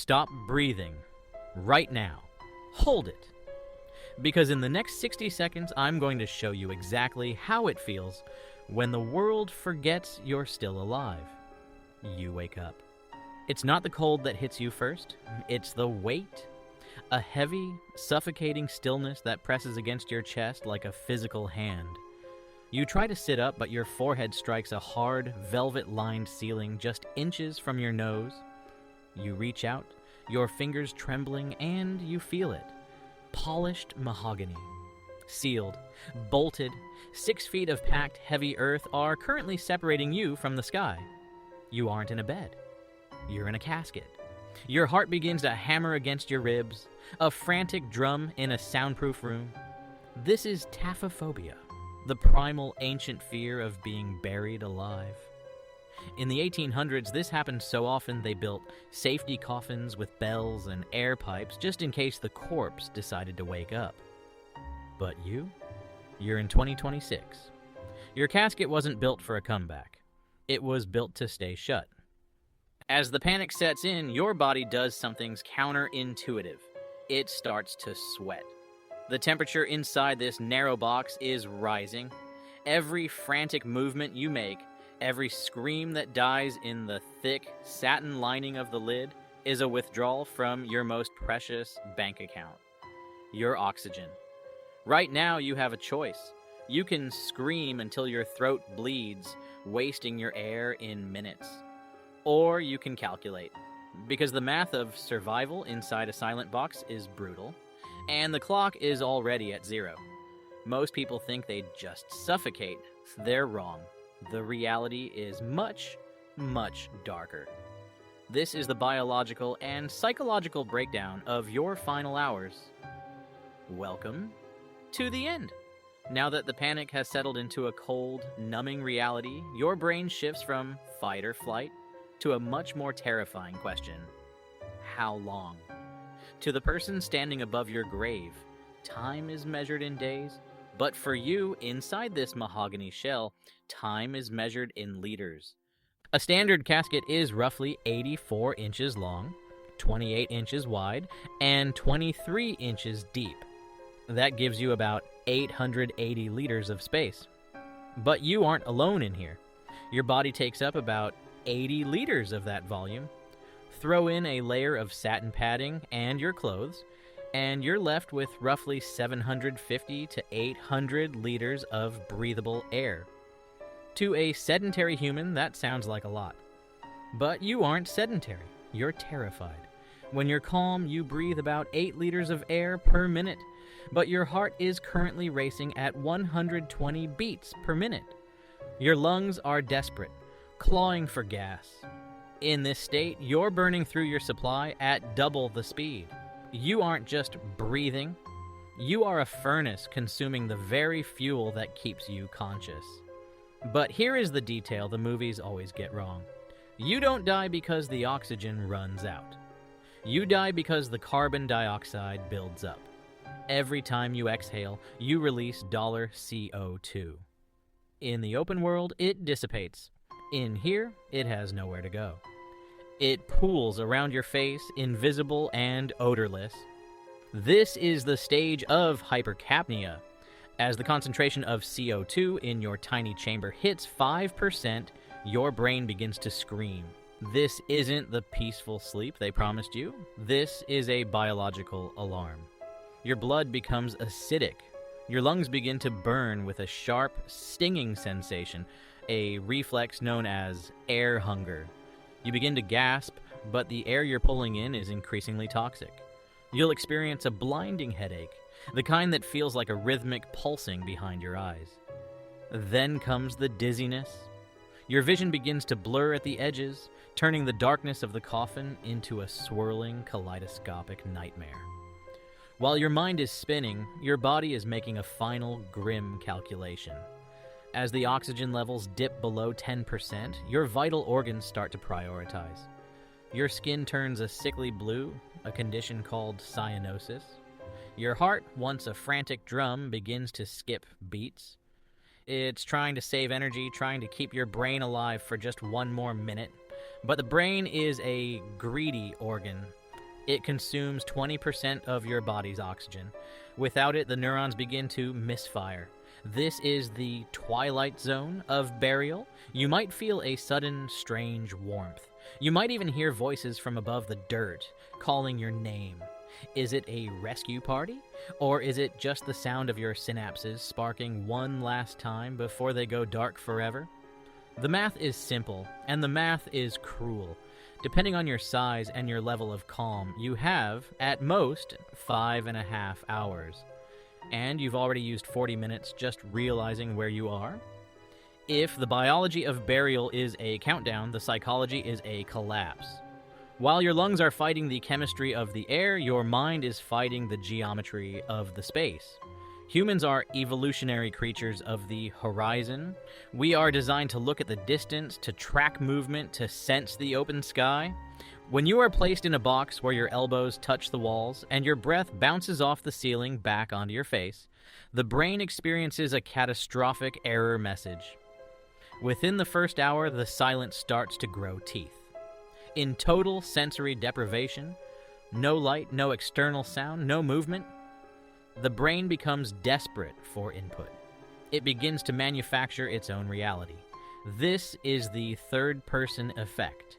stop breathing right now. Hold it. Because in the next 60 seconds, I'm going to show you exactly how it feels when the world forgets you're still alive. You wake up. It's not the cold that hits you first, it's the weight. A heavy, suffocating stillness that presses against your chest like a physical hand. You try to sit up, but your forehead strikes a hard, velvet-lined ceiling just inches from your nose. You reach out, your fingers trembling, and you feel it. Polished mahogany. Sealed, bolted, 6 feet of packed heavy earth are currently separating you from the sky. You aren't in a bed. You're in a casket. Your heart begins to hammer against your ribs, a frantic drum in a soundproof room. This is taphophobia, the primal ancient fear of being buried alive. In the 1800s, this happened so often they built safety coffins with bells and air pipes just in case the corpse decided to wake up. But you're in 2026. Your casket wasn't built for a comeback. It was built to stay shut. As the panic sets in, your body does something counterintuitive. It starts to sweat. The temperature inside this narrow box is rising. Every frantic movement you make, every scream that dies in the thick satin lining of the lid is a withdrawal from your most precious bank account. Your oxygen. Right now you have a choice. You can scream until your throat bleeds, wasting your air in minutes. Or you can calculate, because the math of survival inside a silent box is brutal, and the clock is already at 0. Most people think they'd just suffocate. They're wrong. The reality is much, much darker. This is the biological and psychological breakdown of your final hours. Welcome to the end. Now that the panic has settled into a cold, numbing reality, your brain shifts from fight or flight to a much more terrifying question. How long? To the person standing above your grave, time is measured in days, but for you, inside this mahogany shell, time is measured in liters. A standard casket is roughly 84 inches long, 28 inches wide, and 23 inches deep. That gives you about 880 liters of space. But you aren't alone in here. Your body takes up about 80 liters of that volume. Throw in a layer of satin padding and your clothes, and you're left with roughly 750 to 800 liters of breathable air. To a sedentary human, that sounds like a lot. But you aren't sedentary. You're terrified. When you're calm, you breathe about 8 liters of air per minute, but your heart is currently racing at 120 beats per minute. Your lungs are desperate, clawing for gas. In this state, you're burning through your supply at double the speed. You aren't just breathing. You are a furnace consuming the very fuel that keeps you conscious. But here is the detail the movies always get wrong. You don't die because the oxygen runs out. You die because the carbon dioxide builds up. Every time you exhale, you release $CO2. In the open world, it dissipates. In here, it has nowhere to go. It pools around your face, invisible and odorless. This is the stage of hypercapnia. As the concentration of CO2 in your tiny chamber hits 5%, your brain begins to scream. This isn't the peaceful sleep they promised you. This is a biological alarm. Your blood becomes acidic. Your lungs begin to burn with a sharp, stinging sensation, a reflex known as air hunger. You begin to gasp, but the air you're pulling in is increasingly toxic. You'll experience a blinding headache, the kind that feels like a rhythmic pulsing behind your eyes. Then comes the dizziness. Your vision begins to blur at the edges, turning the darkness of the coffin into a swirling, kaleidoscopic nightmare. While your mind is spinning, your body is making a final, grim calculation. As the oxygen levels dip below 10%, your vital organs start to prioritize. Your skin turns a sickly blue, a condition called cyanosis. Your heart, once a frantic drum, begins to skip beats. It's trying to save energy, trying to keep your brain alive for just one more minute. But the brain is a greedy organ. It consumes 20% of your body's oxygen. Without it, the neurons begin to misfire. This is the twilight zone of burial. You might feel a sudden, strange warmth. You might even hear voices from above the dirt calling your name. Is it a rescue party? Or is it just the sound of your synapses sparking one last time before they go dark forever? The math is simple, and the math is cruel. Depending on your size and your level of calm, you have, at most, 5.5 hours. And you've already used 40 minutes just realizing where you are. If the biology of burial is a countdown, the psychology is a collapse. While your lungs are fighting the chemistry of the air, your mind is fighting the geometry of the space. Humans are evolutionary creatures of the horizon. We are designed to look at the distance, to track movement, to sense the open sky. When you are placed in a box where your elbows touch the walls and your breath bounces off the ceiling back onto your face, the brain experiences a catastrophic error message. Within the first hour, the silence starts to grow teeth. In total sensory deprivation, no light, no external sound, no movement, the brain becomes desperate for input. It begins to manufacture its own reality. This is the third-person effect.